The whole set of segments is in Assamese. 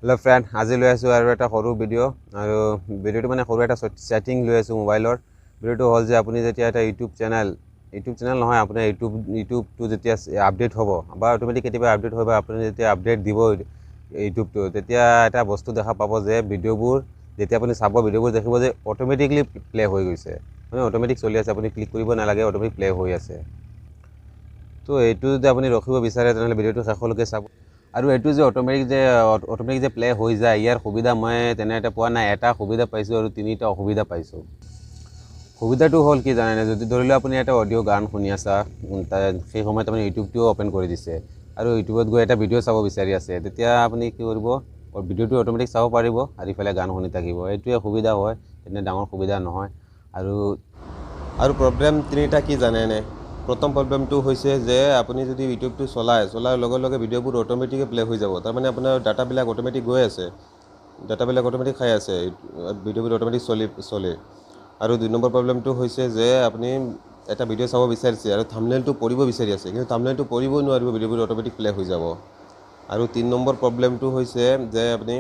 हेलो फ्रेंड, आज লৈ আছো আৰু এটা সৰু ভিডিও আৰু ভিডিওটো মানে সৰু এটা সেটিং লৈ আছো মোবাইলৰ। ভিডিওটো হল যে আপুনি যেতিয়া এটা ইউটিউব চেনেল নহয় আপোনাৰ ইউটিউবটো যেতিয়া আপডেট হ'ব বা অটোমেটিক কেতিয়াবা আপডেট হয় বা আপুনি যেতিয়া আপডেট দিব ইউটিউবটো, তেতিয়া এটা বস্তু দেখা পাব যে ভিডিওবোৰ যেতিয়া আপুনি চাব ভিডিওবোৰ দেখিব যে অটোমেটিকলি প্লে হৈ গৈছে, মানে অটোমেটিক চলি আছে, আপুনি ক্লিক কৰিব নালাগে, অটোমেটিক প্লে হৈ আছে। তো এইটো যদি আপুনি ৰখিব বিচাৰে তেনেহ'লে ভিডিওটো শেষলৈকে চাব। আৰু এইটো যে অটোমেটিক যে প্লে হৈ যায়, ইয়াৰ সুবিধা মই তেনেকৈ পোৱা নাই। এটা সুবিধা পাইছোঁ আৰু তিনিটা অসুবিধা পাইছোঁ। সুবিধাটো হ'ল কি জানেনে, যদি ধৰি লওক আপুনি এটা অডিঅ' গান শুনি আছা, সেই সময়ত আপুনি ইউটিউবটোও অ'পেন কৰি দিছে আৰু ইউটিউবত গৈ এটা ভিডিঅ' চাব বিচাৰি আছে, তেতিয়া আপুনি কি কৰিব, ভিডিঅ'টো অটোমেটিক চাব পাৰিব আৰু ইফালে গান শুনি থাকিব। এইটোৱে সুবিধা হয়, তেনে ডাঙৰ সুবিধা নহয়। আৰু প্ৰব্লেম তিনিটা কি জানেনে? প্ৰথম প্ৰব্লেমটো হৈছে যে আপুনি যদি ইউটিউবটো চলাৰ লগে লগে ভিডিঅ'বোৰ অটোমেটিক প্লে হৈ যাব। তাৰমানে আপোনাৰ ডাটাবিলাক অটোমেটিক গৈ আছে, ডাটাবিলাক অটোমেটিক খাই আছে, ভিডিঅ'বোৰ অটোমেটিক চলে। আৰু 2 নম্বৰ প্ৰব্লেমটো হৈছে যে আপুনি এটা ভিডিঅ' চাব বিচাৰিছে আৰু থাম্বনেইলটো পঢ়িব বিচাৰি আছে, কিন্তু থাম্বনেইলটো পঢ়িবই নোৱাৰিব, ভিডিঅ'বোৰ অটোমেটিক প্লে হৈ যাব। আৰু 3 নম্বৰ প্ৰব্লেমটো হৈছে যে আপুনি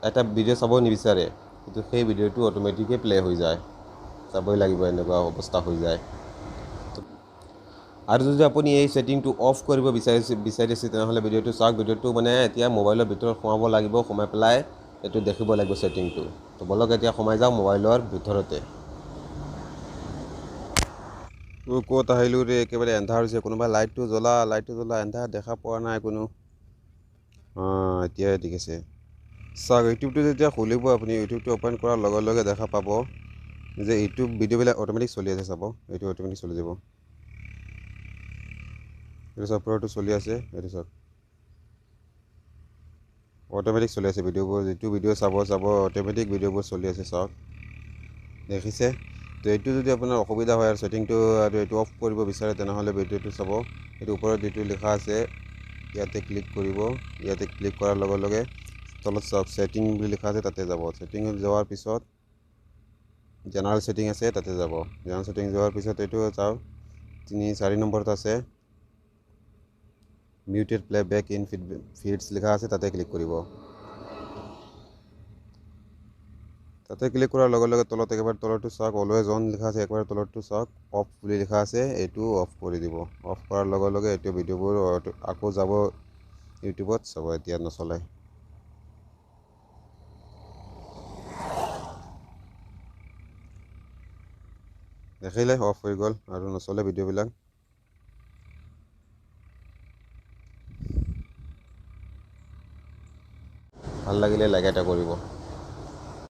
এটা ভিডিঅ' চাব নিবিচাৰে, কিন্তু সেই ভিডিঅ'টো অটোমেটিকেই প্লে হৈ যায়, চাবই লাগিব, এনেকুৱা অৱস্থা হৈ যায়। আৰু যদি আপুনি এই ছেটিংটো অফ কৰিব বিচাৰিছে তেনেহ'লে ভিডিঅ'টো চাওক। ভিডিঅ'টো মানে এতিয়া মোবাইলৰ ভিতৰত সোমাব লাগিব, সোমাই পেলাই এইটো দেখিব লাগিব ছেটিংটো। তো বলক এতিয়া সোমাই যাওঁ মোবাইলৰ ভিতৰতে। ক'ত আহিলোঁ ৰে, একেবাৰে এন্ধাৰ হৈছে। কোনোবা লাইটটো জ্বলা, এন্ধাৰ দেখা পোৱা নাই কোনো। এতিয়াই ঠিক আছে। চাওক, ইউটিউবটো যেতিয়া খুলিব, আপুনি ইউটিউবটো অ'পেন কৰাৰ লগে লগে দেখা পাব যে ইউটিউব ভিডিঅ'বিলাক অটোমেটিক চলি আছে। চাব, এইটো অটোমেটিক চলি যাব। এইটো চাওক, ওপৰতো চলি আছে, এইটো চাওক অটোমেটিক চলি আছে ভিডিঅ'বোৰ। যিটো ভিডিঅ' চাব অটোমেটিক ভিডিঅ'বোৰ চলি আছে, চাওক, দেখিছে? তো এইটো যদি আপোনাৰ অসুবিধা হয় আৰু ছেটিংটো আৰু এইটো অফ কৰিব বিচাৰে তেনেহ'লে ভিডিঅ'টো চাব। এইটো ওপৰত যিটো লিখা আছে ইয়াতে ক্লিক কৰিব। ইয়াতে ক্লিক কৰাৰ লগে লগে তলত চাওক ছেটিং বুলি লিখা আছে, তাতে যাব। ছেটিঙত যোৱাৰ পিছত জেনেৰেল ছেটিং আছে, তাতে যাব। জেনেৰেল ছেটিং যোৱাৰ পিছত এইটো চাওক 3-4 নম্বৰত আছে মিউটেড প্লেবেক ইন ফিডছ লিখা আছে, তাতে ক্লিক কৰিব। তাতে ক্লিক কৰাৰ লগে লগে তলত একেবাৰে তলৰটো চাওক অলৱেজ অন লিখা আছে, একেবাৰে তলৰটো চাওক অফ বুলি লিখা আছে, এইটো অফ কৰি দিব। অফ কৰাৰ লগে লগে এইটো ভিডিঅ'বোৰ আকৌ যাব ইউটিউবত, চাব এতিয়া নচলে। দেখিলে অফ হৈ গ'ল আৰু নচলে ভিডিঅ'বিলাক। ভাল লাগিলে লাইক এটা কৰিব।